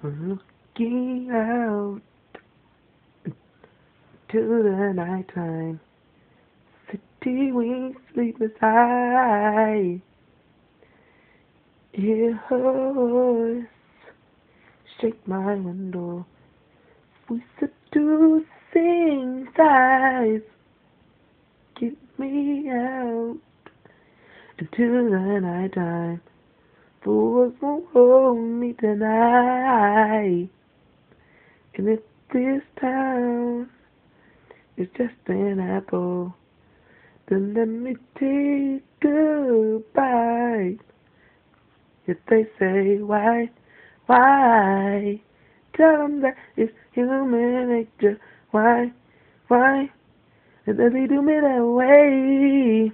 Looking out to the nighttime, city with sleepless eyes. Hear her voice shake my window, we seducing sighs. Get me out into the nighttime. Fools won't hold me tonight. And if this town is just an apple, then let me take a bite. If they say why, tell them that it's human nature. Why, does he do me that way?